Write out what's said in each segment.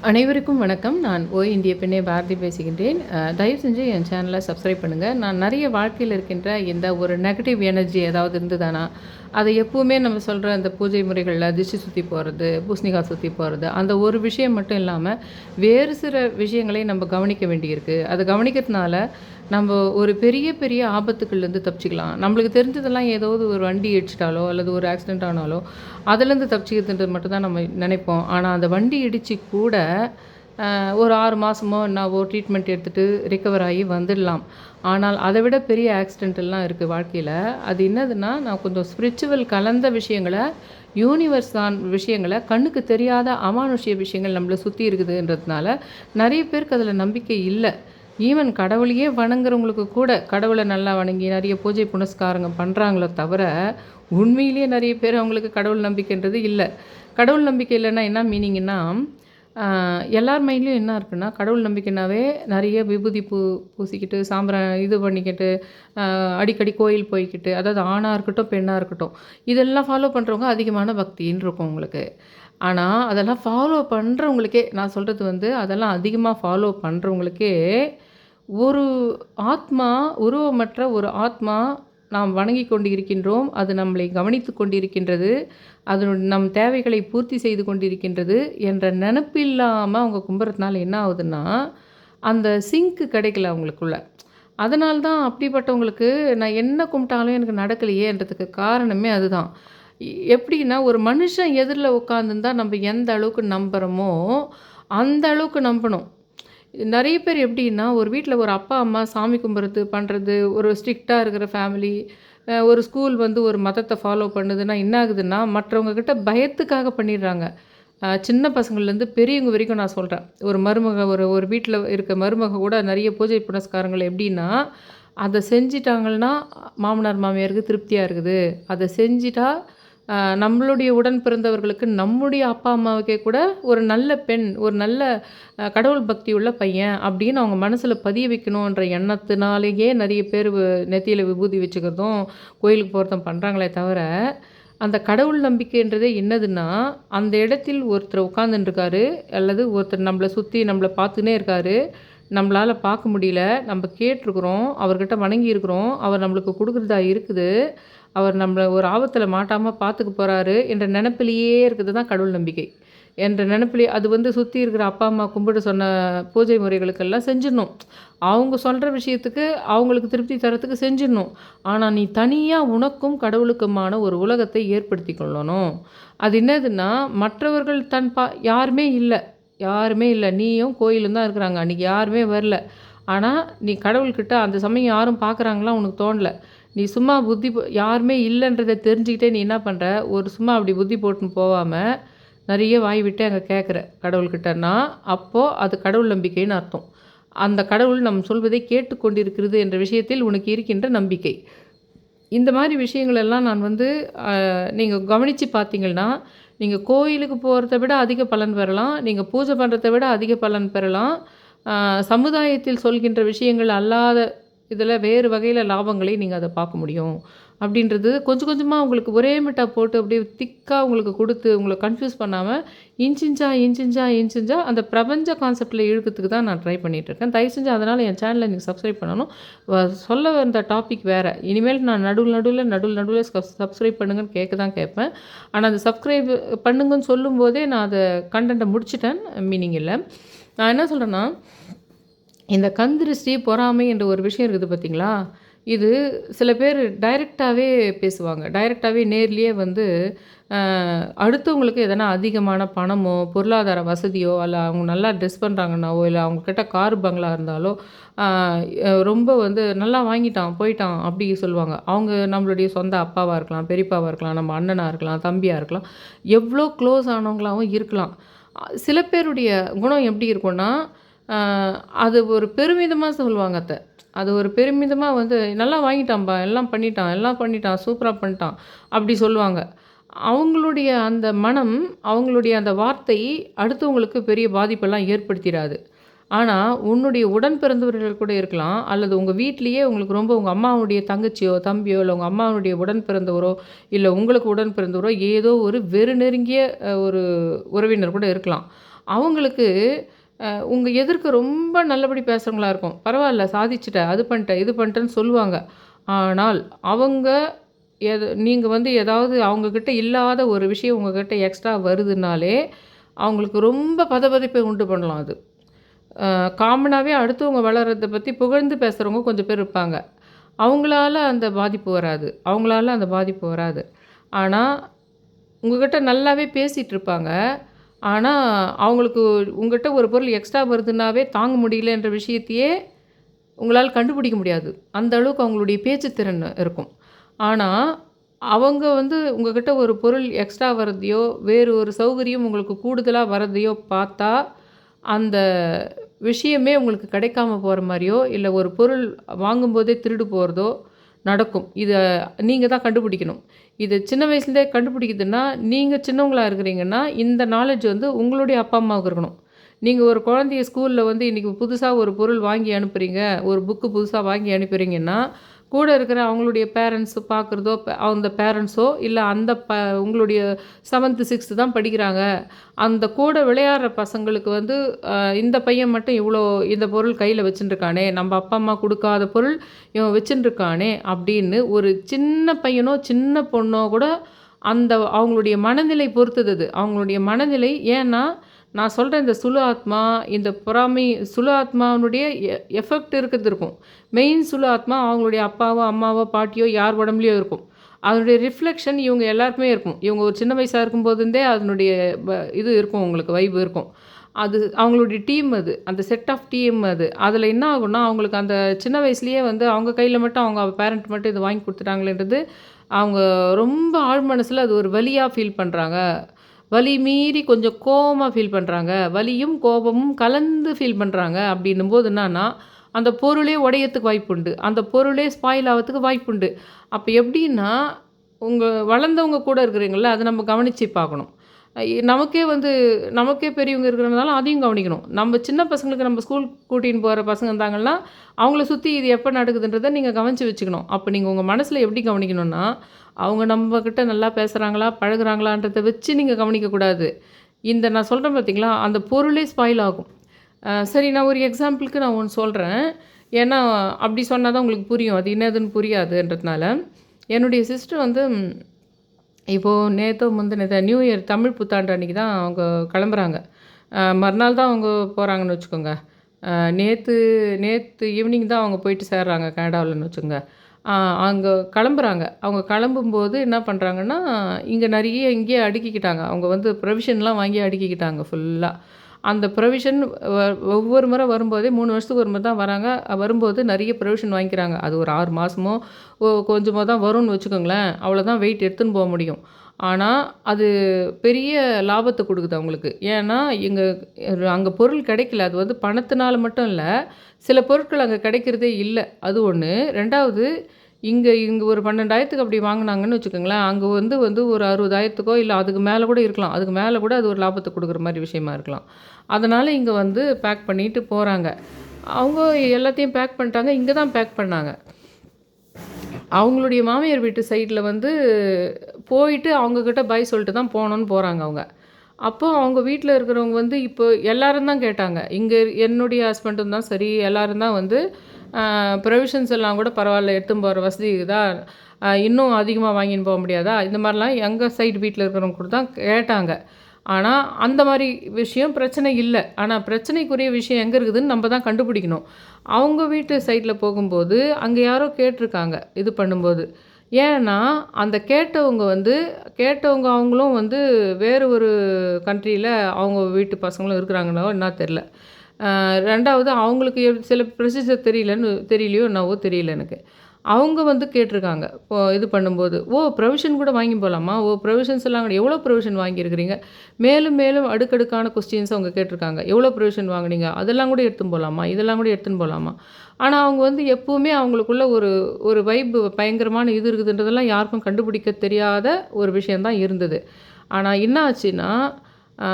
அனைவருக்கும் வணக்கம். நான் இந்திய பெண்ணே பாரதி பேசுகின்றேன். தயவு செஞ்சு என் சேனலை சப்ஸ்கிரைப் பண்ணுங்கள். நான் நிறைய வாழ்க்கையில் இருக்கின்ற இந்த ஒரு நெகட்டிவ் எனர்ஜி ஏதாவது இருந்ததுன்னா, அதை எப்பவுமே நம்ம சொல்கிற அந்த பூஜை முறைகளில் திஷ்டி சுற்றி போகிறது, பூசணிக்காய் சுற்றி போகிறது, அந்த ஒரு விஷயம் மட்டும் இல்லாமல் வேறு சில விஷயங்களை நம்ம கவனிக்க வேண்டியிருக்கு. அதை கவனிக்கிறதுனால நம்ம ஒரு பெரிய பெரிய ஆபத்துக்கள்லேருந்து தப்பிச்சிக்கலாம். நம்மளுக்கு தெரிஞ்சதெல்லாம் ஏதாவது ஒரு வண்டி இடிச்சிட்டாலோ அல்லது ஒரு ஆக்சிடென்ட் ஆனாலோ அதுலேருந்து தப்பிச்சிக்கிறதுன்றது மட்டும் தான் நம்ம நினைப்போம். ஆனால் அந்த வண்டி இடித்து கூட ஒரு 6 மாதமோ என்னாவோ ட்ரீட்மெண்ட் எடுத்துகிட்டு ரிக்கவர் ஆகி வந்துடலாம். ஆனால் அதை விட பெரிய ஆக்சிடென்ட்லாம் இருக்குது வாழ்க்கையில். அது என்னதுன்னா, நான் கொஞ்சம் ஸ்பிரிச்சுவல் கலந்த விஷயங்களை, யூனிவர்ஸ் தான் விஷயங்களை, கண்ணுக்கு தெரியாத அமானுஷ்ய விஷயங்கள் நம்மளை சுற்றி இருக்குதுன்றதுனால நிறைய பேருக்கு அதில் நம்பிக்கை இல்லை. ஈவன் கடவுளையே வணங்குறவங்களுக்கு கூட கடவுளை நல்லா வணங்கி நிறைய பூஜை புனஸ்காரங்க பண்ணுறாங்களோ தவிர, உண்மையிலேயே நிறைய பேர் அவங்களுக்கு கடவுள் நம்பிக்கைன்றது இல்லை. கடவுள் நம்பிக்கை இல்லைன்னா என்ன மீனிங்னா, எல்லார் மைண்ட்லேயும் என்ன இருக்குன்னா, கடவுள் நம்பிக்கைனாவே நிறைய விபூதி பூசிக்கிட்டு இது பண்ணிக்கிட்டு அடிக்கடி கோயில் போய்க்கிட்டு, அதாவது ஆணாக இருக்கட்டும் பெண்ணாக இருக்கட்டும், இதெல்லாம் ஃபாலோ பண்ணுறவங்க அதிகமான பக்தின்னு இருக்கும் உங்களுக்கு. ஆனால் அதெல்லாம் ஃபாலோ பண்ணுறவங்களுக்கே நான் சொல்கிறது வந்து, அதெல்லாம் அதிகமாக ஃபாலோ பண்ணுறவங்களுக்கே ஒரு ஆத்மா, உருவமற்ற ஒரு ஆத்மா நாம் வணங்கி கொண்டு இருக்கின்றோம். அது நம்மளை கவனித்து கொண்டிருக்கின்றது. நம் தேவைகளை பூர்த்தி செய்து கொண்டிருக்கின்றது என்ற நினப்பு இல்லாமல் அவங்க கும்பிட்றதுனால என்ன ஆகுதுன்னா, அந்த சிங்க்கு கிடைக்கல அவங்களுக்குள்ள. அதனால தான் அப்படிப்பட்டவங்களுக்கு நான் என்ன கும்பிட்டாலும் எனக்கு நடக்கலையேன்றதுக்கு காரணமே அதுதான். எப்படின்னா, ஒரு மனுஷன் எதிரில் உட்காந்துருந்தா நம்ம எந்த அளவுக்கு நம்புகிறோமோ அந்த அளவுக்கு நம்பணும். நிறைய பேர் எப்படின்னா, ஒரு வீட்டில் ஒரு அப்பா அம்மா சாமி கும்பிட்றது பண்ணுறது, ஒரு ஸ்ட்ரிக்டாக இருக்கிற ஃபேமிலி, ஒரு ஸ்கூல் வந்து ஒரு மதத்தை ஃபாலோ பண்ணுதுன்னா என்ன ஆகுதுன்னா, மற்றவங்க கிட்ட பயத்துக்காக பண்ணிடுறாங்க. சின்ன பசங்கள்லேருந்து பெரியவங்க வரைக்கும் நான் சொல்கிறேன். ஒரு மருமக ஒரு வீட்டில் இருக்க மருமக கூட நிறைய பூஜை புனஸ்காரங்கள் எப்படின்னா, அதை செஞ்சிட்டாங்கன்னா மாமனார் மாமியாருக்கு திருப்தியாக இருக்குது. அதை செஞ்சிட்டா நம்மளுடைய உடன் பிறந்தவர்களுக்கு, நம்முடைய அப்பா அம்மாவுக்கே கூட ஒரு நல்ல பெண், ஒரு நல்ல கடவுள் பக்தி உள்ள பையன் அப்படின்னு அவங்க மனசில் பதிய வைக்கணுன்ற எண்ணத்தினாலேயே நிறைய பேர் நெத்தியில் விபூதி வச்சுக்கிறதும் கோயிலுக்கு போகிறதும் பண்ணுறாங்களே தவிர, அந்த கடவுள் நம்பிக்கைன்றதே என்னதுன்னா, அந்த இடத்தில் ஒருத்தர் உட்காந்துட்டுருக்காரு, அல்லது ஒருத்தர் நம்மளை சுற்றி நம்மளை பார்த்துன்னே இருக்காரு, நம்மளால் பார்க்க முடியல, நம்ம கேட்டிருக்குறோம், அவர்கிட்ட வணங்கியிருக்கிறோம், அவர் நம்மளுக்கு கொடுக்குறதா இருக்குது, அவர் நம்மளை ஒரு ஆபத்தில் மாட்டாமல் பார்த்துக்க போகிறாரு என்ற நினப்பிலேயே இருக்கிறது தான் கடவுள் நம்பிக்கை என்ற நினப்பிலே அது வந்து சுற்றி இருக்கிற அப்பா அம்மா கும்பிட சொன்ன பூஜை முறைகளுக்கெல்லாம் செஞ்சிடணும். அவங்க சொல்கிற விஷயத்துக்கு அவங்களுக்கு திருப்தி தரத்துக்கு செஞ்சிடணும். ஆனால் நீ தனியாக உனக்கும் கடவுளுக்குமான ஒரு உலகத்தை ஏற்படுத்தி கொள்ளணும். அது என்னதுன்னா, மற்றவர்கள் யாருமே இல்லை, யாருமே இல்லை, நீயும் கோயிலும் தான் இருக்கிறாங்க, அன்றைக்கி யாருமே வரல. ஆனால் நீ கடவுள்கிட்ட அந்த சமயம் யாரும் பார்க்குறாங்களா உனக்கு தோணலை. நீ சும்மா யாருமே இல்லைன்றதை தெரிஞ்சுக்கிட்டே நீ என்ன பண்ணுற, ஒரு சும்மா அப்படி புத்தி போட்டுன்னு போகாமல் நிறைய வாய் விட்டு அங்கே கேட்குற கடவுள்கிட்டன்னா, அப்போது அது கடவுள் நம்பிக்கைன்னு அர்த்தம். அந்த கடவுள் நம் சொல்வதை கேட்டுக்கொண்டிருக்கிறது என்ற விஷயத்தில் உனக்கு இருக்கின்ற நம்பிக்கை. இந்த மாதிரி விஷயங்களெல்லாம் நான் வந்து நீங்கள் கவனித்து பார்த்தீங்கன்னா, நீங்கள் கோயிலுக்கு போகிறத விட அதிக பலன் பெறலாம், நீங்கள் பூஜை பண்ணுறத விட அதிக பலன் பெறலாம். சமுதாயத்தில் சொல்கின்ற விஷயங்கள் அல்லாத இதில் வேறு வகையில் லாபங்களை நீங்கள் அதை பார்க்க முடியும். அப்படின்றது கொஞ்சம் கொஞ்சமாக உங்களுக்கு ஒரே மிட்டா போட்டு அப்படியே திக்காக உங்களுக்கு கொடுத்து உங்களை கன்ஃப்யூஸ் பண்ணாமல் இன்ச் இன்ச்சா அந்த பிரபஞ்ச கான்செப்டில் இழுக்கிறதுக்கு தான் நான் ட்ரை பண்ணிகிட்ருக்கேன். தயவு செஞ்சு அதனால் என் சேனலை நீங்கள் சப்ஸ்கிரைப் பண்ணணும். சொல்ல வந்த டாபிக் வேறு. இனிமேல் நான் நடுவில் சப்ஸ்கிரைப் பண்ணுங்கன்னு கேட்பேன். ஆனால் அந்த சப்ஸ்கிரைப் பண்ணுங்கன்னு சொல்லும்போதே நான் அதை கண்டென்ட்டை முடிச்சிட்டேன், மீனிங் இல்லை. நான் என்ன சொல்கிறேன்னா, இந்த கந்திருஷ்டி பொறாமை என்ற ஒரு விஷயம் இருக்குது பார்த்தீங்களா, இது சில பேர் டைரெக்டாகவே பேசுவாங்க. டைரெக்டாகவே நேர்லேயே வந்து அடுத்தவங்களுக்கு எதனா அதிகமான பணமோ பொருளாதார வசதியோ அல்ல அவங்க நல்லா ட்ரெஸ் பண்ணுறாங்கன்னாவோ இல்லை அவங்கக்கிட்ட கார் பங்களா இருந்தாலோ ரொம்ப வந்து நல்லா வாங்கிட்டான் போயிட்டான் அப்படி சொல்லுவாங்க. அவங்க நம்மளுடைய சொந்த அப்பாவாக இருக்கலாம், பெரியப்பாவாக இருக்கலாம், நம்ம அண்ணனாக இருக்கலாம், தம்பியாக இருக்கலாம், எவ்வளோ க்ளோஸ் ஆனவங்களாகவும் இருக்கலாம். சில பேருடைய குணம் எப்படி இருக்கும்னா, அது ஒரு பெருமிதமாக சொல்லுவாங்க அத்தை. அது ஒரு பெருமிதமாக வந்து நல்லா வாங்கிட்டான்பா, எல்லாம் பண்ணிட்டான், சூப்பராக பண்ணிட்டான் அப்படி சொல்லுவாங்க. அவங்களுடைய அந்த மனம், அவங்களுடைய அந்த வார்த்தை அடுத்தவங்களுக்கு பெரிய பாதிப்பெல்லாம் ஏற்படுத்திடாது. ஆனால் உன்னுடைய உடன் பிறந்தவர்கள் கூட இருக்கலாம், அல்லது உங்கள் வீட்டிலேயே உங்களுக்கு ரொம்ப உங்கள் அம்மாவுடைய தங்கச்சியோ தம்பியோ இல்லை உங்கள் அம்மாவுடைய உடன் பிறந்தவரோ இல்லை உங்களுக்கு உடன் பிறந்தவரோ ஏதோ ஒரு வெறு நெருங்கிய ஒரு உறவினர் கூட இருக்கலாம். அவங்களுக்கு உங்கள் எதிர்க்க ரொம்ப நல்லபடி பேசுகிறவங்களா இருக்கும். பரவாயில்ல சாதிச்சுட்ட, அது பண்ணிட்டேன், இது பண்ணிட்டேன்னு சொல்லுவாங்க. ஆனால் அவங்க நீங்கள் வந்து ஏதாவது அவங்கக்கிட்ட இல்லாத ஒரு விஷயம் உங்ககிட்ட எக்ஸ்ட்ரா வருதுனாலே, அவங்களுக்கு ரொம்ப பதபதைப்பை உண்டு பண்ணலாம் அது. காமனாகவே அடுத்தவங்க வளர்றத பற்றி புகழ்ந்து பேசுகிறவங்க கொஞ்சம் பேர் இருப்பாங்க. அவங்களால அந்த பாதிப்பு வராது. ஆனா, உங்ககிட்ட நல்லாவே பேசிகிட்டு இருப்பாங்க. ஆனா, அவங்களுக்கு உங்ககிட்ட ஒரு பொருள் எக்ஸ்ட்ரா வருதுன்னாவே தாங்க முடியலன்ற விஷயத்தையே உங்களால் கண்டுபிடிக்க முடியாது. அந்த அளவுக்கு அவங்களுடைய பேச்சு திறன் இருக்கும். ஆனா, அவங்க வந்து உங்ககிட்ட ஒரு பொருள் எக்ஸ்ட்ரா வரதையோ, வேறு ஒரு சௌகரியம் உங்களுக்கு கூடுதலா வரதையோ பார்த்தா, அந்த விஷயமே உங்களுக்கு கிடைக்காம போற மாரியோ, இல்ல ஒரு பொருள் வாங்கும்போதே திருடு போறதோ நடக்கும். இத நீங்க தான் கண்டுபிடிக்கணும். இது சின்ன வயசுலேருந்தே கண்டுபிடிக்குதுன்னா, நீங்க சின்னவங்களா இருக்கிறீங்கன்னா, இந்த நாலேட்ஜ் வந்து உங்களுடைய அப்பா, அம்மாவுக்கு இருக்கணும். நீங்க ஒரு குழந்தைய ஸ்கூல்ல வந்து இன்னைக்கு புதுசா ஒரு பொருள் வாங்கி அனுப்புறீங்க, ஒரு புக்கு புதுசா வாங்கி அனுப்புறீங்கன்னா, கூட இருக்கிற அவங்களுடைய பேரண்ட்ஸ் பார்க்குறதோ, அந்த பேரண்ட்ஸோ இல்ல அந்த உங்களுடைய 7த், 6த் தான் படிக்கிறாங்க. அந்த கூட விளையாடுற பசங்களுக்கு வந்து இந்த பையன் மட்டும் இவ்வளோ இந்த பொருள் கையில வச்சுட்டுருக்கானே, நம்ம அப்பா, அம்மா குடுக்காத பொருள் இவன் வச்சுட்டுருக்கானே அப்படின்னு ஒரு சின்ன பையனோ, சின்ன பொண்ணோ கூட அந்த அவங்களுடைய மனநிலை பொறுத்தது அது. அவங்களுடைய மனநிலை ஏன்னா, நான் சொல்றேன் இந்த சுலு ஆத்மா, இந்த பொறாமை சுலு ஆத்மாவினுடைய எஃபெக்ட் இருக்கிறது இருக்கும். மெயின் சுலு ஆத்மா அவங்களுடைய அப்பாவோ, அம்மாவோ, பாட்டியோ யார் உடம்புலயோ இருக்கும். அதனுடைய ரிஃப்ளெக்ஷன் இவங்க எல்லாருக்குமே இருக்கும். இவங்க ஒரு சின்ன வயசா இருக்கும்போதுருந்தே அதனுடைய இது இருக்கும் உங்களுக்கு வைப் இருக்கும். அது அவங்களுடைய டீம் அது. அந்த செட் ஆஃப் டீம் அது. அதில என்ன ஆகும்னா, அவங்களுக்கு அந்த சின்ன வயசுலயே வந்து அவங்க கையில மட்டும் அவங்க பேரண்ட் மட்டும் இத வாங்கி குடுத்துட்டாங்களேன்றது, அவங்க ரொம்ப ஆழ் மனசுல அது ஒரு வலியா ஃபீல் பண்றாங்க. வலி மீறி கொஞ்சம் கோவமா ஃபீல் பண்றாங்க. வலியும், கோபமும் கலந்து ஃபீல் பண்றாங்க. அப்படின்னும்போது என்னான்னா, அந்த பொருளே உடையறதுக்கு வாய்ப்புண்டு. அந்த பொருளே ஸ்பாயில் ஆவறதுக்கு வாய்ப்புண்டு. அப்ப எப்படின்னா, உங்க வளர்ந்தவங்க கூட இருக்கிறீங்கள்ல, அத நம்ம கவனிச்சு பார்க்கணும். நமக்கே வந்து நமக்கே பெரியவங்க இருக்கிறனால அதையும் கவனிக்கணும். நம்ம சின்ன பசங்களுக்கு நம்ம ஸ்கூல் கூட்டின்னு போற பசங்க இருந்தாங்கன்னா, அவங்கள சுத்தி இது எப்ப நடக்குதுன்றத நீங்க கவனிச்சு வச்சுக்கணும். அப்ப நீங்க உங்க மனசுல எப்படி கவனிக்கணும்னா, அவங்க நம்மகிட்ட நல்லா பேசுறாங்களா, பழகுறாங்களான்றத வச்சு நீங்க கவனிக்கக்கூடாது. இந்த நான் சொல்றேன் பார்த்தீங்களா, அந்த பொருளே ஸ்பாயில் ஆகும். சரி நான் ஒரு எக்ஸாம்பிளுக்கு நான் ஒண்ணு சொல்றேன். ஏன்னா, அப்படி சொன்னா தான் உங்களுக்கு புரியும். அது என்னதுன்னு புரியாதுன்றதுனால. என்னுடைய சிஸ்டர் வந்து இப்போ நேத்தோ முந்தினேத்தோ நியூ இயர் தமிழ் புத்தாண்டு அன்னைக்கு தான் அவங்க கிளம்புறாங்க. மறுநாள் தான் அவங்க போறாங்கன்னு வச்சுக்கோங்க. அ நேத்து நேத்து ஈவினிங் தான் அவங்க போயிட்டு சேர்றாங்க கனடாவிலன்னு வச்சுக்கோங்க. அங்க கிளம்புறாங்க. அவங்க கிளம்பும்போது என்ன பண்ணுறாங்கன்னா, இங்க நெறைய இங்கேயே அடுக்கிக்கிட்டாங்க. அவங்க வந்து ப்ரொவிஷன்லாம் வாங்கி அடுக்கிக்கிட்டாங்க ஃபுல்லா. அந்த ப்ரொவிஷன் வ ஒவ்வொரு முறை வரும்போதே 3 வருஷத்துக்கு ஒரு முறை தான் வராங்க. வரும்போது நெறைய ப்ரொவிஷன் வாங்கிக்கிறாங்க. அது ஒரு 6 மாசமோ, கொஞ்சமோ தான் வரும்னு வச்சுக்கோங்களேன். அவ்வளோதான் வெயிட் எடுத்துன்னு போ முடியும். ஆனா, அது பெரிய லாபத்த குடுக்குது அவங்களுக்கு. ஏன்னா, அங்க பொருள் கிடைக்கல. அது வந்து பணத்தினால மட்டும் இல்ல. சில பொருட்கள் அங்க கிடைக்கிறதே இல்ல. அது 1. 2வது இங்க இங்க ஒரு 12,000க்கு அப்படி வாங்குனாங்கன்னு வச்சுக்கோங்களேன். அங்க வந்து வந்து ஒரு 60,000க்கோ இல்ல அதுக்கு மேல கூட இருக்கலாம். அதுக்கு மேல கூட அது ஒரு லாபத்த குடுக்குற மாரி விஷயமா இருக்கலாம். அதனால இங்க வந்து பேக் பண்ணிட்டு போறாங்க. அவங்க எல்லாத்தையும் பேக் பண்ணிட்டாங்க. இங்க தான் பேக் பண்ணாங்க. அவங்களுடைய மாமியார் வீட்டு சைட்ல வந்து போயிட்டு அவங்க கிட்ட பாய் சொல்லிட்டு தான் போணும்னு போறாங்க அவங்க. அப்போ அவங்க வீட்ல இருக்கிறவங்க வந்து இப்போ எல்லாரும் தான் கேட்டாங்க. இங்க என்னுடைய ஹஸ்பண்டும் தான் சரி, எல்லாரும் தான் வந்து ப்ரொவிஷன்ஸ் எல்லாம் கூட பரவாயில்ல எடுத்துன்னு போற வசதி இருக்குதா? இன்னும் அதிகமா வாங்கின்னு போ முடியாதா? இந்த மாரிலாம் எங்க சைடு வீட்ல இருக்கிறவங்க கூட தான் கேட்டாங்க. ஆனா, அந்த மாரி விஷயம் பிரச்சனை இல்ல. ஆனா பிரச்சனைக்குரிய விஷயம் எங்க இருக்குதுன்னு நம்ம தான் கண்டுபிடிக்கணும். அவங்க வீட்டு சைட்ல போகும்போது, அங்க யாரோ கேட்டுருக்காங்க, இது பண்ணும்போது. ஏன்னா, அந்த கேட்டவங்க அவங்களும் வந்து வேறு ஒரு கண்ட்ரியில அவங்க வீட்டு பசங்களும் இருக்கிறாங்களோ என்ன தெரியல. 2வது அவங்களுக்கு சில ப்ரொசீஜர் தெரியலையோ என்னவோ தெரியல எனக்கு. அவங்க வந்து கேட்டுருக்காங்க. இப்போ இது பண்ணும்போது, "ஓ! ப்ரொவிஷன் கூட வாங்கி போலாமா? ஓ! ப்ரொவிஷன்ஸ் எல்லாம் கூட எவ்வளோ ப்ரொவிஷன் வாங்கியிருக்கிறீங்க?" மேலும் மேலும் அடுக்கடுக்கான கொஸ்டின்ஸ் அவங்க கேட்டுருக்காங்க. "எவ்வளோ ப்ரொவிஷன் வாங்குனீங்க? அதெல்லாம் கூட எடுத்துன்னு போலாமா? இதெல்லாம் கூட எடுத்துன்னு போலாமா?" ஆனா அவங்க வந்து எப்பவுமே அவங்களுக்குள்ள ஒரு ஒரு வைப் பயங்கரமான இது இருக்குதுன்றதெல்லாம் யாருக்கும் கண்டுபிடிக்க தெரியாத ஒரு விஷயம் தான் இருந்தது. ஆனா என்ன ஆச்சுன்னா, ஆ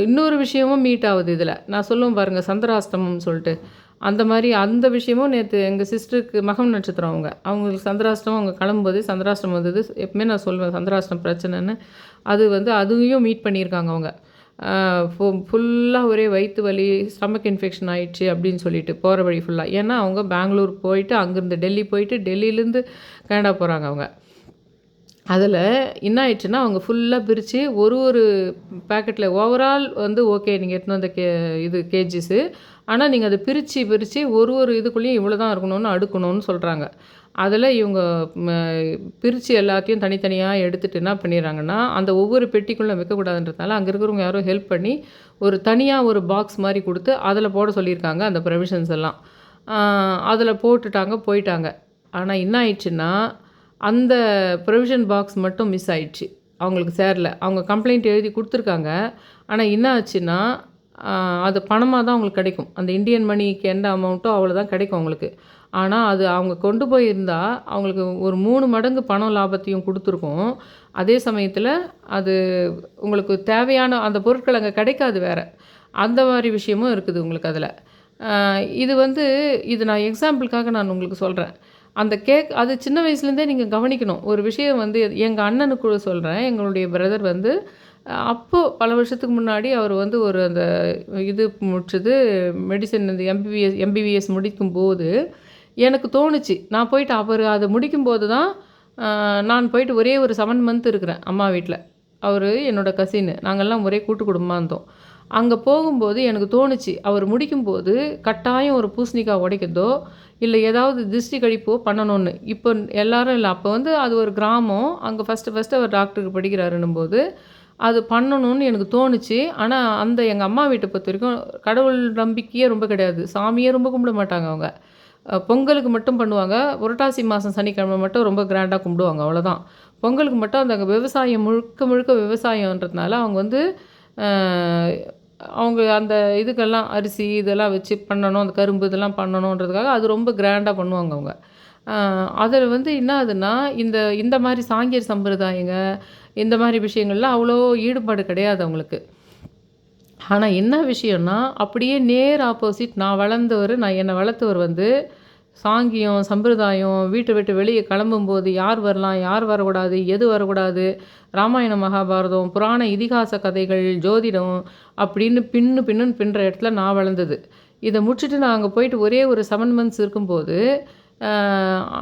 இன்னொரு விஷயமும் மீட் ஆகுது இதில. நான் சொல்லுவேன் பாருங்க சந்திராஷ்டமம்னு சொல்ட்டு. அந்த மாரி அந்த விஷயமும் நேத்து எங்க சிஸ்டருக்கு மகம் நட்சத்திரம் அவங்க. அவங்களுக்கு சந்திராஷ்டமம் அவங்க கிளம்பும்போதே சந்திராஷ்டமம் வந்தது. எப்பவுமே நான் சொல்லுவேன் சந்திராஷ்டமம் பிரச்சனைன்னு. அது வந்து அதையும் மீட் பண்ணியிருக்காங்க அவங்க. ஃபுல்லாக ஒரே வயிற்று வலி, ஸ்டமக் இன்ஃபெக்ஷன் ஆயிடுச்சு அப்படின்னு சொல்லிட்டு போகிற வழி ஃபுல்லாக. ஏன்னா அவங்க பெங்களூர் போயிட்டு அங்கேருந்து டெல்லி போயிட்டு டெல்லியிலேருந்து கனடா போகிறாங்க அவங்க. அதில் என்ன ஆயிடுச்சுன்னா அவங்க ஃபுல்லாக பிரித்து ஒரு பேக்கெட்டில் ஓவரால் வந்து ஓகே நீங்கள் எடுத்துன்னு வந்த கேஜிஸு, ஆனால் நீங்கள் அதை பிரித்து ஒரு இதுக்குள்ளேயும் இவ்வளோ தான் இருக்கணும்னு அடுக்கணும்னு சொல்கிறாங்க. அதில் இவங்க பிரித்து எல்லாத்தையும் தனித்தனியாக எடுத்துகிட்டு என்ன பண்ணிடுறாங்கன்னா, அந்த ஒவ்வொரு பெட்டிக்குள்ளே வைக்கக்கூடாதுன்றதுனால அங்கே இருக்கிறவங்க யாரோ ஹெல்ப் பண்ணி ஒரு தனியாக ஒரு பாக்ஸ் மாதிரி கொடுத்து அதில் போட சொல்லியிருக்காங்க அந்த ப்ரொவிஷன்ஸ் எல்லாம். அதில் போட்டுட்டாங்க போயிட்டாங்க. ஆனால் என்ன ஆயிடுச்சுன்னா, அந்த ப்ரொவிஷன் பாக்ஸ் மட்டும் மிஸ் ஆயிடுச்சு. அவங்களுக்கு சேரல. அவங்க கம்ப்ளைண்ட் எழுதி கொடுத்துருக்காங்க. ஆனால் என்ன ஆச்சுன்னா, அது பணமாக தான் அவங்களுக்கு கிடைக்கும். அந்த இந்தியன் மணிக்கு எந்த அமௌண்ட்டோ அவ்வளோ தான் கிடைக்கும் அவங்களுக்கு. ஆனால் அது அவங்க கொண்டு போயிருந்தா அவங்களுக்கு ஒரு 3 மடங்கு பணம் லாபத்தையும் கொடுத்துருக்கும். அதே சமயத்தில் அது உங்களுக்கு தேவையான அந்த பொருட்கள் அங்கே கிடைக்காது வேறு. அந்த மாதிரி விஷயமும் இருக்குது உங்களுக்கு அதில். இது வந்து இது நான் எக்ஸாம்பிளுக்காக நான் உங்களுக்கு சொல்கிறேன். அந்த அது சின்ன வயசுலேருந்தே நீங்கள் கவனிக்கணும். ஒரு விஷயம் வந்து எங்கள் அண்ணனுக்கு கூட சொல்கிறேன். எங்களுடைய பிரதர் வந்து அப்போது பல வருஷத்துக்கு முன்னாடி அவர் வந்து ஒரு அந்த இது முடிச்சது மெடிசன் இந்த எம்பிபிஎஸ் முடிக்கும்போது எனக்கு தோணுச்சு. நான் போயிட்டு அவர் அதை முடிக்கும்போது தான் நான் போயிட்டு ஒரே ஒரு 7 மந்த் இருக்கிறேன் அம்மா வீட்டில். அவர் என்னோடய கசின்னு. நாங்கள்லாம் ஒரே கூட்டு குடும்பமாக இருந்தோம். அங்கே போகும்போது எனக்கு தோணுச்சு, அவர் முடிக்கும்போது கட்டாயம் ஒரு பூசணிக்காய் உடைக்கிறதோ இல்லை ஏதாவது திருஷ்டி கழிப்போ பண்ணணும்னு. இப்போ எல்லாரும் இல்லை. அப்போ வந்து அது ஒரு கிராமம். அங்கே ஃபஸ்ட்டு அவர் டாக்டருக்கு படிக்கிறாருன்னும்போது அது பண்ணணும்னு எனக்கு தோணுச்சு. ஆனால் அந்த எங்கள் அம்மா வீட்டை பொறுத்த வரைக்கும் கடவுள் நம்பிக்கையே ரொம்ப கிடையாது. சாமியே ரொம்ப கும்பிட மாட்டாங்க அவங்க. பொங்கலுக்கு மட்டும் பண்ணுவாங்க. புரட்டாசி மாதம் சனிக்கிழமை மட்டும் ரொம்ப கிராண்டாக கும்பிடுவாங்க, அவ்வளோதான். பொங்கலுக்கு மட்டும் அந்த விவசாயம் முழுக்க முழுக்க விவசாயன்றதுனால அவங்க வந்து அவங்க அந்த இதுக்கெல்லாம் அரிசி இதெல்லாம் வச்சு பண்ணணும், அந்த கரும்பு இதெல்லாம் பண்ணணுன்றதுக்காக அது ரொம்ப கிராண்டாக பண்ணுவாங்க அவங்க. அதில் வந்து என்ன ஆகுதுன்னா, இந்த மாதிரி சாங்கியர் சம்பிரதாயங்க இந்த மாதிரி விஷயங்கள்லாம் அவ்வளோ ஈடுபாடு கிடையாது அவங்களுக்கு. ஆனால் என்ன விஷயம்னா, அப்படியே நேர் ஆப்போசிட் நான் என்னை வளர்த்தவர் வந்து சாங்கியம், சம்பிரதாயம், வீட்டை விட்டு வெளியே கிளம்பும்போது யார் வரலாம், யார் வரக்கூடாது, எது வரக்கூடாது, ராமாயணம், மகாபாரதம், புராண இதிகாச கதைகள், ஜோதிடம் அப்படின்னு பின்னுன்னு பின்னுற இடத்துல நான் வளர்ந்தது. இதை முடிச்சுட்டு நான் அங்கே போயிட்டு ஒரே ஒரு 7 மந்த்ஸ் இருக்கும்போது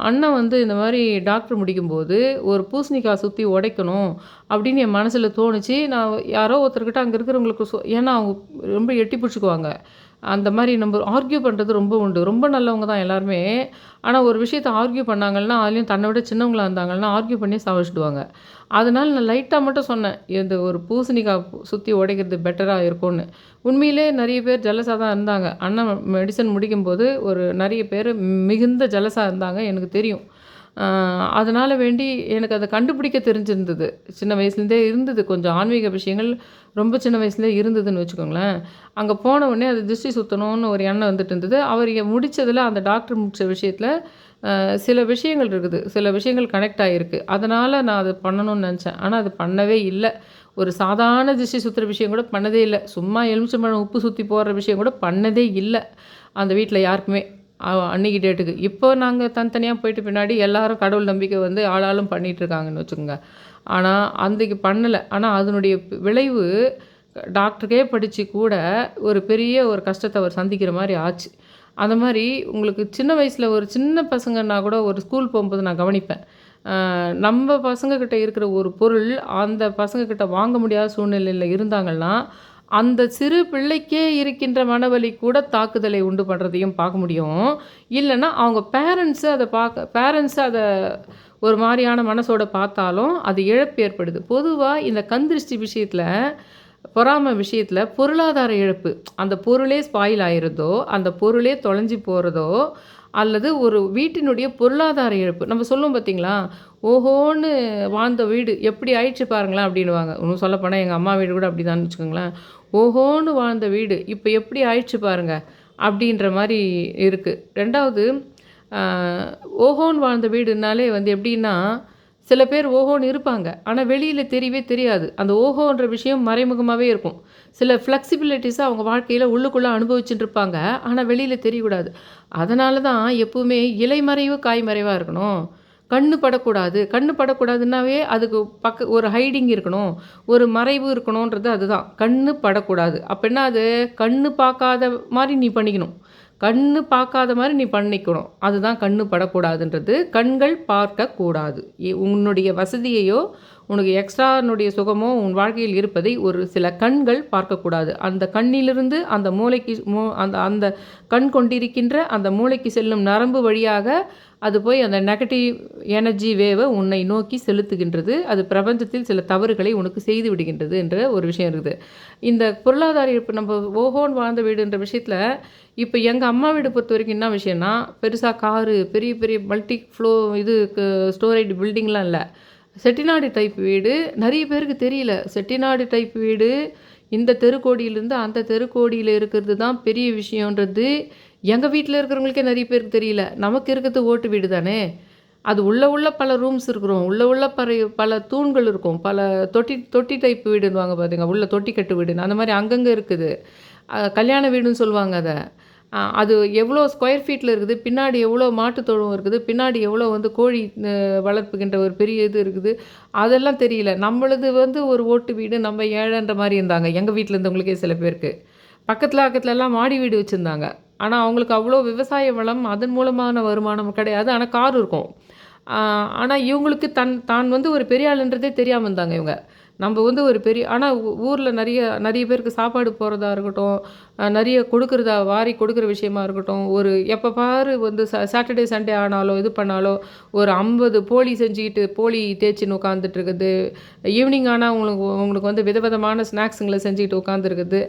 அண்ணன் வந்து இந்த மாதிரி டாக்டர் முடிக்கும்போது ஒரு பூசணிக்காய் சுற்றி உடைக்கணும் அப்படின்னு என் மனசில் தோணுச்சு. நான் யாரோ ஒருத்தர்கிட்ட அங்கே இருக்கிறவங்களுக்கு ஏன்னா அவங்க ரொம்ப எட்டி பிடிச்சிக்குவாங்க. அந்த மாதிரி நம்ம ஆர்கியூ பண்ணுறது ரொம்ப உண்டு. ரொம்ப நல்லவங்க தான் எல்லாருமே. ஆனால் ஒரு விஷயத்தை ஆர்கியூ பண்ணாங்கன்னா அதுலேயும் தன்னை விட சின்னவங்களா இருந்தாங்கன்னா ஆர்கியூ பண்ணி சாவடிச்சிடுவாங்க. அதனால் நான் லைட்டாக மட்டும் சொன்னேன், இந்த ஒரு பூசணிக்காய் சுற்றி உடைக்கிறது பெட்டராக இருக்கும்னு. உண்மையிலே நிறைய பேர் ஜலஸாக தான் இருந்தாங்க. அண்ணன் மெடிசன் முடிக்கும்போது ஒரு நிறைய பேர் மிகுந்த ஜலஸாக இருந்தாங்க, எனக்கு தெரியும். அதனால் வேண்டி எனக்கு அதை கண்டுபிடிக்க தெரிஞ்சிருந்தது. சின்ன வயசுலேருந்தே இருந்தது. கொஞ்சம் ஆன்மீக விஷயங்கள் ரொம்ப சின்ன வயசுலேயே இருந்ததுன்னு வச்சுக்கோங்களேன். அங்கே போன உடனே அது திருஷ்டி சுற்றணும்னு ஒரு எண்ணம் வந்துட்டு இருந்தது. அவர் முடித்ததில் அந்த டாக்டர் முடித்த விஷயத்தில் சில விஷயங்கள் இருக்குது. சில விஷயங்கள் கனெக்ட் ஆகிருக்கு. அதனால் நான் அது பண்ணணும்னு நினச்சேன். ஆனால் அது பண்ணவே இல்லை. ஒரு சாதாரண திருஷ்டி சுற்றுற விஷயம் கூட பண்ணதே இல்லை. சும்மா எலுமிச்சம்பழம் உப்பு சுற்றி போடுற விஷயம் கூட பண்ணதே இல்லை அந்த வீட்டில் யாருக்குமே அன்றைக்கி டேட்டுக்கு. இப்போ நாங்கள் தனித்தனியாக போயிட்டு பின்னாடி எல்லாரும் கடவுள் நம்பிக்கை வந்து ஆளாலும் பண்ணிகிட்ருக்காங்கன்னு வச்சுக்கோங்க. ஆனால் அன்றைக்கி பண்ணலை. ஆனால் அதனுடைய விளைவு டாக்டருக்கே படித்து கூட ஒரு பெரிய ஒரு கஷ்டத்தை அவர் சந்திக்கிற மாதிரி ஆச்சு. அந்த மாதிரி உங்களுக்கு சின்ன வயசில் ஒரு சின்ன பசங்கன்னா கூட ஒரு ஸ்கூல் போகும்போது நான் கவனிப்பேன். நம்ம பசங்கக்கிட்ட இருக்கிற ஒரு பொருள் அந்த பசங்கக்கிட்ட வாங்க முடியாத சூழ்நிலையில் இருந்தாங்கன்னா அந்த சிறு பிள்ளைக்கே இருக்கின்ற மனவலி கூட தாக்குதலை உண்டு பண்ணுறதையும் பார்க்க முடியும். இல்லைன்னா அவங்க பேரண்ட்ஸு அதை ஒரு மாதிரியான மனசோட பார்த்தாலும் அது இழப்பு ஏற்படுது. பொதுவாக இந்த கந்திருஷ்டி விஷயத்தில், பொறாமை விஷயத்தில் பொருளாதார இழப்பு, அந்த பொருளே ஸ்பாயில் ஆயிடுறதோ, அந்த பொருளே தொலைஞ்சி போகிறதோ, அல்லது ஒரு வீட்டினுடைய பொருளாதார இழப்பு. நம்ம சொல்லுவோம் பார்த்தீங்களா, ஓஹோன்னு வாழ்ந்த வீடு எப்படி ஆயிடுச்சு பாருங்களேன் அப்படின்னுவாங்க. இன்னும் சொல்லப்போனால் எங்கள் அம்மா வீடு கூட அப்படி தான் வச்சுக்கோங்களேன். ஓஹோன்னு வாழ்ந்த வீடு இப்போ எப்படி ஆயிடுச்சு பாருங்க அப்படின்ற மாதிரி இருக்குது. ரெண்டாவது ஓஹோன்னு வாழ்ந்த வீடுனாலே வந்து எப்படின்னா, சில பேர் ஓஹோன்னு இருப்பாங்க, ஆனால் வெளியில் தெரியவே தெரியாது. அந்த ஓஹோன்ற விஷயம் மறைமுகமாகவே இருக்கும். சில ஃப்ளெக்சிபிலிட்டிஸை அவங்க வாழ்க்கையில் உள்ளுக்குள்ளே அனுபவிச்சுட்டு இருப்பாங்க, ஆனால் வெளியில் தெரியக்கூடாது. அதனால தான் எப்போவுமே இலைமறைவு காய்மறைவாக இருக்கணும். கண்ணு படக்கூடாது. கண்ணு படக்கூடாதுன்னாவே அதுக்கு ஒரு ஹைடிங் இருக்கணும். ஒரு மறைவு இருக்கணுன்றது அதுதான். கண்ணு படக்கூடாது. அப்பன்னா அது கண்ணு பார்க்காத மாரி நீ பண்ணிக்கணும். கண்ணு பார்க்காத மாரி நீ பண்ணிக்கணும். அதுதான் கண்ணு படக்கூடாதுன்றது. கண்கள் பார்க்கக்கூடாது. உன்னுடைய வசதியையோ, உனக்கு எக்ஸ்ட்ரானுடைய சுகமோ உன் வாழ்க்கையில் இருப்பதை ஒரு சில கண்கள் பார்க்கக்கூடாது. அந்த கண்ணிலிருந்து அந்த மூளைக்கு அந்த அந்த கண் கொண்டிருக்கின்ற அந்த மூளைக்கு செல்லும் நரம்பு வழியாக அது போய் அந்த நெகட்டிவ் எனர்ஜி வேவை உன்னை நோக்கி செலுத்துகின்றது. அது பிரபஞ்சத்தில் சில தவறுகளை உனக்கு செய்து விடுகின்றது என்ற ஒரு விஷயம் இருக்குது. இந்த பொருளாதார இப்போ நம்ம ஓஹோன்னு வாழ்ந்த வீடுன்ற விஷயத்தில் இப்போ எங்கள் அம்மா வீடு பொறுத்த வரைக்கும் என்ன விஷயம்னா, பெருசாக காரு, பெரிய பெரிய மல்டி ஃப்ளோ இது ஸ்டோரேஜ் பில்டிங்லாம் இல்லை. செட்டிநாடு டைப் வீடு. நிறைய பேருக்கு தெரியல. செட்டிநாடு டைப் வீடு இந்த தெருக்கோடியிலேருந்து அந்த தெருக்கோடியில் இருக்கிறது தான் பெரிய விஷயன்றது எங்கள் வீட்டில் இருக்கிறவங்களுக்கே நிறைய பேருக்கு தெரியல. நமக்கு இருக்கிறது ஓட்டு வீடு தானே. அது உள்ள பல ரூம்ஸ் இருக்கிறோம். உள்ள பல தூண்கள் இருக்கும். பல தொட்டி டைப் வீடுன்னுவாங்க பார்த்துங்க. உள்ள தொட்டி கட்டு வீடுன்னு அந்த மாதிரி அங்கங்கே இருக்குது. கல்யாண வீடுன்னு சொல்லுவாங்க அதை. அது எவ்வளோ ஸ்கொயர் ஃபீட்டில் இருக்குது, பின்னாடி எவ்வளோ மாட்டு தொழுவம் இருக்குது, பின்னாடி எவ்வளோ வந்து கோழி வளர்ப்புகின்ற ஒரு பெரிய இது இருக்குது, அதெல்லாம் தெரியல. நம்மளது ஒரு ஓட்டு வீடு, நம்ம ஏழைன்ற மாதிரி இருந்தாங்க எங்கள் வீட்டில் இருந்தவங்களுக்கே சில பேருக்கு. பக்கத்துலலாம் மாடி வீடு வச்சுருந்தாங்க. ஆனால் அவங்களுக்கு அவ்வளோ விவசாய வளம் அதன் மூலமான வருமானம் கிடையாது. ஆனால் கார் இருக்கும். ஆனால் இவங்களுக்கு தான் ஒரு பெரிய ஆளுன்றதே தெரியாமல் இருந்தாங்க இவங்க. நம்ம ஒரு பெரிய ஆனால் ஊரில் நிறைய பேருக்கு சாப்பாடு போகிறதா இருக்கட்டும், நிறைய கொடுக்குறதா வாரி கொடுக்குற விஷயமா இருக்கட்டும், ஒரு எப்போ பாரு சாட்டர்டே சண்டே ஆனாலும் இது பண்ணாலும் ஒரு 50 போலி செஞ்சுக்கிட்டு போலி தேய்ச்சின்னு உட்காந்துட்ருக்குது. ஈவினிங் ஆனால் உங்களுக்கு விதவிதமான ஸ்நாக்ஸுங்களை செஞ்சுக்கிட்டு உட்காந்துருக்குது.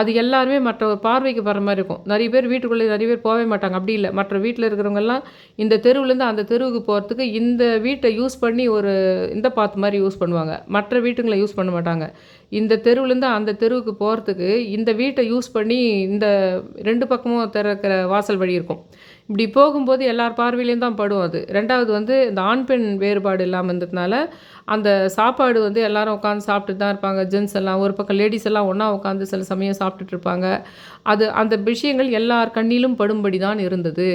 அது எல்லாருமே மற்ற பார்வைக்கு வர மாதிரி இருக்கும். நிறைய பேர் வீட்டுக்குள்ளே நிறைய பேர் போகவே மாட்டாங்க. அப்படி இல்லை, மற்ற வீட்டில் இருக்கிறவங்கெல்லாம் இந்த தெருவுலேருந்து அந்த தெருவுக்கு போகிறதுக்கு இந்த வீட்டை யூஸ் பண்ணி ஒரு இந்த பாத்து மாதிரி யூஸ் பண்ணுவாங்க. மற்ற வீட்டுங்களை யூஸ் பண்ண மாட்டாங்க. இந்த தெருவுலேருந்து அந்த தெருவுக்கு போகிறதுக்கு இந்த வீட்டை யூஸ் பண்ணி இந்த 2 பக்கமும் திறக்கிற வாசல் வழி இருக்கும். இப்படி போகும்போது எல்லார் பார்வையிலையும் தான் படும் அது. 2வது இந்த ஆண் பெண் வேறுபாடு இல்லாமல் இருந்ததுனால அந்த சாப்பாடு எல்லாரும் உட்காந்து சாப்பிட்டு தான் இருப்பாங்க. ஜென்ஸ் எல்லாம் ஒரு பக்கம், லேடிஸ் எல்லாம் ஒன்றா உட்காந்து சில சமயம் சாப்பிட்டுட்டு இருப்பாங்க. அந்த விஷயங்கள் எல்லார் கண்ணிலும் படும்படி தான் இருந்தது.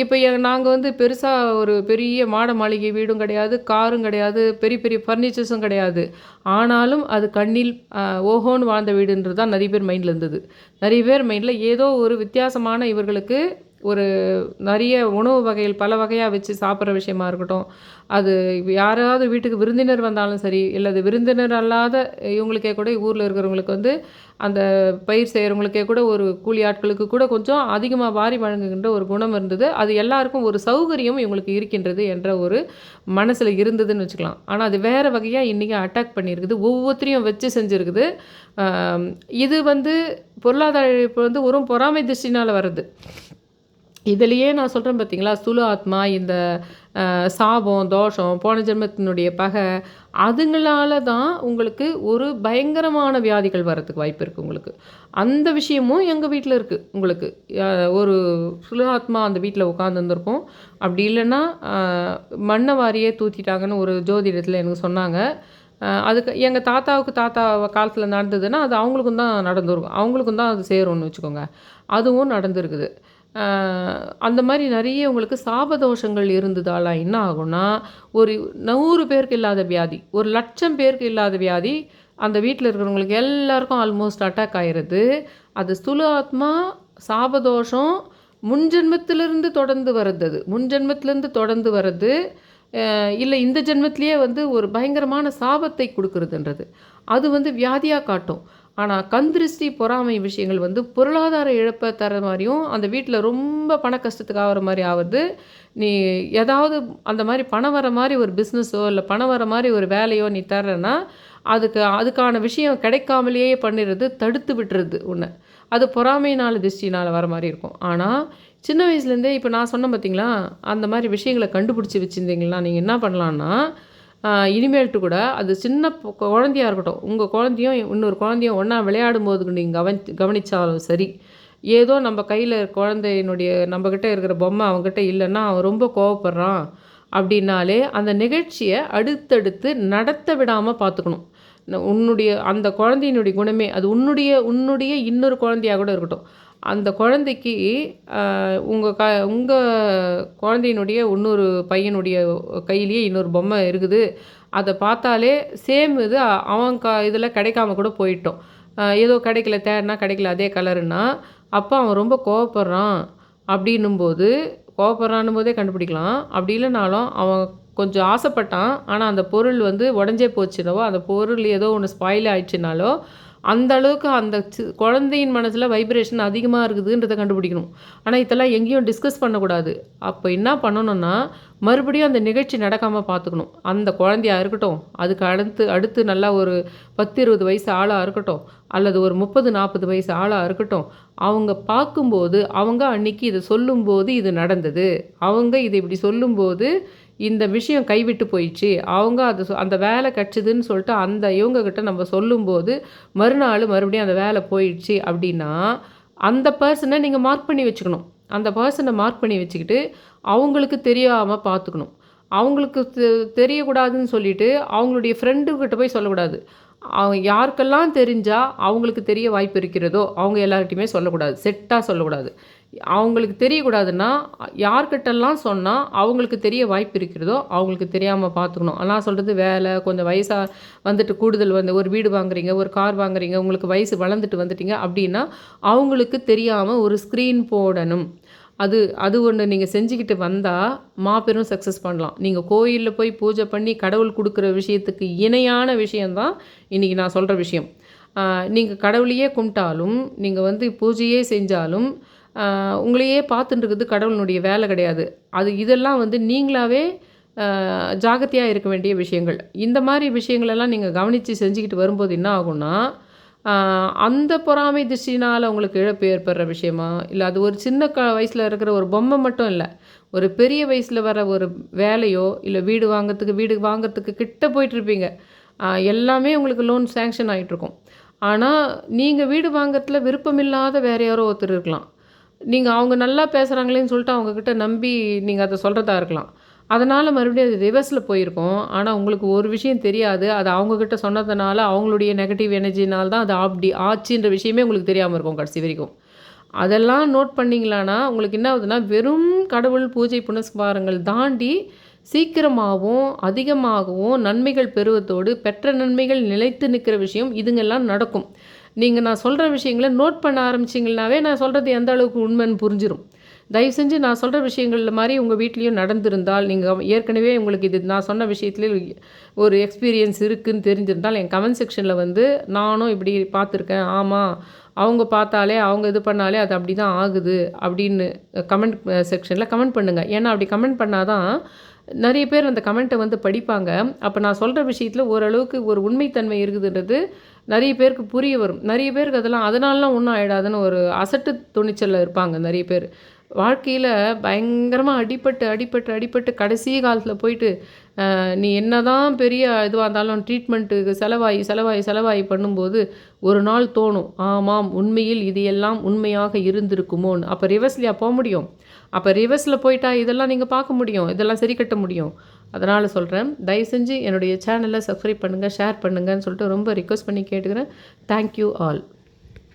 இப்போ நாங்கள் பெருசாக ஒரு பெரிய மாட மாளிகை வீடும் கிடையாது, காரும் கிடையாது, பெரிய பெரிய ஃபர்னிச்சர்ஸும் கிடையாது. ஆனாலும் அது கண்ணில் ஓஹோன்னு வாழ்ந்த வீடுன்றது தான் நிறைய பேர் மைண்டில் இருந்தது. நிறைய பேர் மைண்டில் ஏதோ ஒரு வித்தியாசமான இவர்களுக்கு ஒரு நிறைய உணவு வகைகள் பல வகையாக வச்சு சாப்பிட்ற விஷயமா இருக்கட்டும், அது யாராவது வீட்டுக்கு விருந்தினர் வந்தாலும் சரி, இல்லை அது விருந்தினர் அல்லாத இவங்களுக்கே கூட ஊரில் இருக்கிறவங்களுக்கு அந்த பயிர் செய்கிறவங்களுக்கே கூட ஒரு கூலி ஆட்களுக்கு கூட கொஞ்சம் அதிகமாக வாரி வழங்குகின்ற ஒரு குணம் இருந்தது. அது எல்லாருக்கும் ஒரு சௌகரியம் இவங்களுக்கு இருக்கின்றது என்ற ஒரு மனசில் இருந்ததுன்னு வச்சுக்கலாம். ஆனால் அது வேறு வகையாக இன்றைக்கி அட்டாக் பண்ணியிருக்குது. ஒவ்வொருத்தரையும் வச்சு செஞ்சுருக்குது. இது பொருளாதார இழப்பு ஒரு பொறாமை திருஷ்டினால் வருது. இதுலேயே நான் சொல்கிறேன் பார்த்தீங்களா, ஸ்தூல ஆத்மா, இந்த சாபம், தோஷம், போன ஜென்மத்தினுடைய பகை, அதுங்களால தான் உங்களுக்கு ஒரு பயங்கரமான வியாதிகள் வர்றதுக்கு வாய்ப்பு இருக்குது உங்களுக்கு. அந்த விஷயமும் எங்கள் வீட்டில் இருக்குது உங்களுக்கு. ஒரு ஸ்தூல ஆத்மா அந்த வீட்டில் உட்காந்துருந்துருக்கும். அப்படி இல்லைன்னா மண்ணை வாரியே தூத்திட்டாங்கன்னு ஒரு ஜோதிடத்தில் எனக்கு சொன்னாங்க. அதுக்கு எங்கள் தாத்தா காலத்தில் நடந்ததுன்னா அது அவங்களுக்கும் தான் நடந்துருக்கும். அவங்களுக்கும் தான் அது சேரும்னு வச்சுக்கோங்க. அதுவும் நடந்துருக்குது. அந்த மாதிரி நிறைய உங்களுக்கு சாபதோஷங்கள் இருந்ததால் என்ன ஆகும்னா, ஒரு 100 பேருக்கு இல்லாத வியாதி, 1,00,000 பேருக்கு இல்லாத வியாதி அந்த வீட்டில் இருக்கிறவங்களுக்கு எல்லாருக்கும் ஆல்மோஸ்ட் அட்டாக் ஆகிடுது. அது ஸ்தூல ஆத்மா, சாபதோஷம் முன்ஜென்மத்திலிருந்து தொடர்ந்து வர்றது, இல்லை இந்த ஜென்மத்திலேயே ஒரு பயங்கரமான சாபத்தை கொடுக்குறதுன்றது அது வியாதியாக காட்டும். ஆனால் கந்திருஷ்டி, பொறாமை விஷயங்கள் பொருளாதார இழப்பை தர மாதிரியும், அந்த வீட்டில் ரொம்ப பண கஷ்டத்துக்கு ஆகிற மாதிரி ஆகுது. நீ ஏதாவது அந்த மாதிரி பணம் வர மாதிரி ஒரு பிஸ்னஸோ இல்லை பணம் வர மாதிரி ஒரு வேலையோ நீ தரேன்னா அதுக்கான விஷயம் கிடைக்காமலேயே பண்ணிடுறது, தடுத்து விட்டுறது உன்னை. அது பொறாமையினால் திருஷ்டினால் வர மாதிரி இருக்கும். ஆனால் சின்ன வயசுலேருந்தே இப்போ நான் சொன்னேன் பார்த்தீங்களா, அந்த மாதிரி விஷயங்களை கண்டுபிடிச்சி வச்சுருந்தீங்கன்னா நீங்கள் என்ன பண்ணலான்னா, இனிமேல்ட்டு கூட அது சின்ன குழந்தையாக இருக்கட்டும், உங்கள் குழந்தையும் இன்னொரு குழந்தையும் ஒன்றா விளையாடும் போது நீங்கள் கவனித்தாலும் சரி, ஏதோ நம்ம கையில் குழந்தையினுடைய நம்மக்கிட்ட இருக்கிற பொம்மை அவங்ககிட்ட இல்லைன்னா அவன் ரொம்ப கோவப்படுறான் அப்படின்னாலே அந்த நிகழ்ச்சியை அடுத்தடுத்து நடத்த விடாமல் பார்த்துக்கணும். உன்னுடைய அந்த குழந்தையினுடைய குணமே அது உன்னுடைய இன்னொரு குழந்தையாக கூட இருக்கட்டும், அந்த குழந்தைக்கு உங்கள் குழந்தையினுடைய இன்னொரு பையனுடைய கையிலேயே இன்னொரு பொம்மை இருக்குது. அதை பார்த்தாலே சேம் இது அவன் இதில் கிடைக்காம கூட போயிட்டோம். ஏதோ கிடைக்கல, தேடினா கிடைக்கல அதே கலருன்னா, அப்போ அவன் ரொம்ப கோவப்படுறான் அப்படின்னும்போது, கோவப்படுறான்னும் போதே கண்டுபிடிக்கலாம். அப்படி இல்லைனாலும் அவன் கொஞ்சம் ஆசைப்பட்டான், ஆனால் அந்த பொருள் வந்து உடஞ்சே போச்சுனவோ, அந்த பொருள் ஏதோ ஒன்று ஸ்பாயில் ஆயிடுச்சுனாலோ, அந்த அளவுக்கு அந்த குழந்தையின் மனசில் வைப்ரேஷன் அதிகமாக இருக்குதுன்றதை கண்டுபிடிக்கணும். ஆனால் இதெல்லாம் எங்கேயும் டிஸ்கஸ் பண்ணக்கூடாது. அப்போ என்ன பண்ணணும்னா, மறுபடியும் அந்த நிகழ்ச்சி நடக்காமல் பார்த்துக்கணும். அந்த குழந்தையாக இருக்கட்டும், அதுக்கு அடுத்து நல்லா ஒரு 10-20 வயசு ஆளாக இருக்கட்டும், அல்லது ஒரு 30-40 வயசு ஆளாக இருக்கட்டும், அவங்க பார்க்கும்போது, அவங்க அன்னைக்கு இதை சொல்லும்போது இது நடந்தது, அவங்க இதை இப்படி சொல்லும்போது இந்த விஷயம் கைவிட்டு போயிடுச்சு, அவங்க அந்த வேலை கிடச்சிதுன்னு சொல்லிட்டு இவங்கக்கிட்ட நம்ம சொல்லும்போது மறுபடியும் அந்த வேலை போயிடுச்சு அப்படின்னா, அந்த பர்சனை நீங்கள் மார்க் பண்ணி வச்சுக்கணும். அந்த பர்சனை மார்க் பண்ணி வச்சுக்கிட்டு அவங்களுக்கு தெரியாமல் பார்த்துக்கணும். அவங்களுக்கு தெரியக்கூடாதுன்னு சொல்லிவிட்டு அவங்களுடைய ஃப்ரெண்டுக்கிட்ட போய் சொல்லக்கூடாது. அவங்க யாருக்கெல்லாம் தெரிஞ்சால் அவங்களுக்கு தெரிய வாய்ப்பு இருக்கிறதோ அவங்க எல்லார்கிட்டையுமே சொல்லக்கூடாது, செட்டாக சொல்லக்கூடாது. அவங்களுக்கு தெரியக்கூடாதுன்னா, யார்கிட்டலாம் சொன்னால் அவங்களுக்கு தெரிய வாய்ப்பு இருக்கிறதோ அவங்களுக்கு தெரியாமல் பார்த்துக்கணும். நான் சொல்கிறது வேலை கொஞ்சம் வயசாக வந்துட்டு கூடுதல் வந்து ஒரு வீடு வாங்குறீங்க, ஒரு கார் வாங்குறீங்க, உங்களுக்கு வயசு வளர்ந்துட்டு வந்துட்டீங்க அப்படின்னா அவங்களுக்கு தெரியாமல் ஒரு ஸ்க்ரீன் போடணும். அது ஒன்று நீங்கள் செஞ்சுக்கிட்டு வந்தால் மாபெரும் சக்ஸஸ் பண்ணலாம். நீங்கள் கோயிலில் போய் பூஜை பண்ணி கடவுள் கொடுக்குற விஷயத்துக்கு இணையான விஷயந்தான் இன்றைக்கி நான் சொல்கிற விஷயம். நீங்கள் கடவுளையே கும்பிட்டாலும், நீங்கள் வந்து பூஜையே செஞ்சாலும், உங்களையே பார்த்துட்டு இருக்கிறது கடவுளுடைய வேலை கிடையாது. இதெல்லாம் வந்து நீங்களாகவே ஜாகிரதையாக இருக்க வேண்டிய விஷயங்கள். இந்த மாதிரி விஷயங்களெல்லாம் நீங்கள் கவனித்து செஞ்சுக்கிட்டு வரும்போது என்ன ஆகும்னா, அந்த பொறாமை திருஷ்டினால் உங்களுக்கு இழப்பு ஏற்படுற விஷயமா, இல்லை அது ஒரு சின்ன வயசில் இருக்கிற ஒரு பொம்மை மட்டும் இல்லை, ஒரு பெரிய வயசில் வர ஒரு வேலையோ, இல்லை வீடு வாங்கிறதுக்கு கிட்ட போயிட்டுருப்பீங்க. எல்லாமே உங்களுக்கு லோன் சேங்ஷன் ஆகிட்ருக்கும். ஆனால் நீங்கள் வீடு வாங்கிறதுல விருப்பமில்லாத வேறு யாரோ ஒருத்தர் இருக்கலாம். நீங்கள் அவங்க நல்லா பேசுகிறாங்களேன்னு சொல்லிட்டு அவங்கக்கிட்ட நம்பி நீங்கள் அதை சொல்கிறதா இருக்கலாம். அதனால் மறுபடியும் அது ரிவர்ஸில் போயிருக்கும். ஆனால் உங்களுக்கு ஒரு விஷயம் தெரியாது. அது அவங்கக்கிட்ட சொன்னதுனால அவங்களுடைய நெகட்டிவ் எனர்ஜினால் தான் அது அப்படி ஆச்சுன்ற விஷயமே உங்களுக்கு தெரியாமல் இருக்கும் கடைசி வரைக்கும். அதெல்லாம் நோட் பண்ணிங்களான்னா உங்களுக்கு என்ன ஆகுதுன்னா, வெறும் கடவுள் பூஜை புனஸ்காரங்கள் தாண்டி சீக்கிரமாகவும் அதிகமாகவும் நன்மைகள் பெறுவதோடு பெற்ற நன்மைகள் நிலைத்து நிற்கிற விஷயம் இதுங்கெல்லாம் நடக்கும். நான் சொல்கிற விஷயங்களை நோட் பண்ண ஆரம்பிச்சிங்கனாவே நான் சொல்கிறது எந்த அளவுக்கு உண்மைன்னு புரிஞ்சிடும். தயவு செஞ்சு நான் சொல்கிற விஷயங்கள் மாதிரி உங்கள் வீட்லேயும் நடந்திருந்தால், நீங்கள் ஏற்கனவே உங்களுக்கு இது நான் சொன்ன விஷயத்துல ஒரு எக்ஸ்பீரியன்ஸ் இருக்குதுன்னு தெரிஞ்சிருந்தால் என் கமெண்ட் செக்ஷனில் வந்து நானும் இப்படி பார்த்துருக்கேன், ஆமாம் அவங்க பார்த்தாலே அவங்க இது பண்ணாலே அது அப்படி தான் ஆகுது அப்படின்னு கமெண்ட் செக்ஷனில் கமெண்ட் பண்ணுங்கள். ஏன்னா அப்படி கமெண்ட் பண்ணால் தான் நிறைய பேர் அந்த கமெண்ட்டை வந்து படிப்பாங்க. அப்போ நான் சொல்கிற விஷயத்தில் ஓரளவுக்கு ஒரு உண்மைத்தன்மை இருக்குதுன்றது நிறைய பேருக்கு புரிய வரும். நிறைய பேருக்கு அதனாலலாம் ஒன்றும் ஆகிடாதுன்னு ஒரு அசட்டு துணிச்சலில் இருப்பாங்க நிறைய பேர். வாழ்க்கையில் பயங்கரமாக அடிபட்டு கடைசி காலத்தில் போயிட்டு நீ என்ன தான் பெரிய இதுவாக இருந்தாலும் ட்ரீட்மெண்ட்டுக்கு செலவாகி பண்ணும்போது ஒரு நாள் தோணும், ஆமாம் உண்மையில் இது எல்லாம் உண்மையாக இருந்திருக்குமோன்னு. அப்போ ரிவர்ஸ்லையா போக முடியும்? அப்போ ரிவர்ஸில் போயிட்டா இதெல்லாம் நீங்கள் பார்க்க முடியும், இதெல்லாம் சரி கட்ட முடியும். அதனால் சொல்கிறேன், தயவு செஞ்சு என்னுடைய சேனலை சப்ஸ்கிரைப் பண்ணுங்கள், ஷேர் பண்ணுங்கன்னு சொல்லிட்டு ரொம்ப ரிக்வெஸ்ட் பண்ணி கேட்டுக்கிறேன். Thank you all.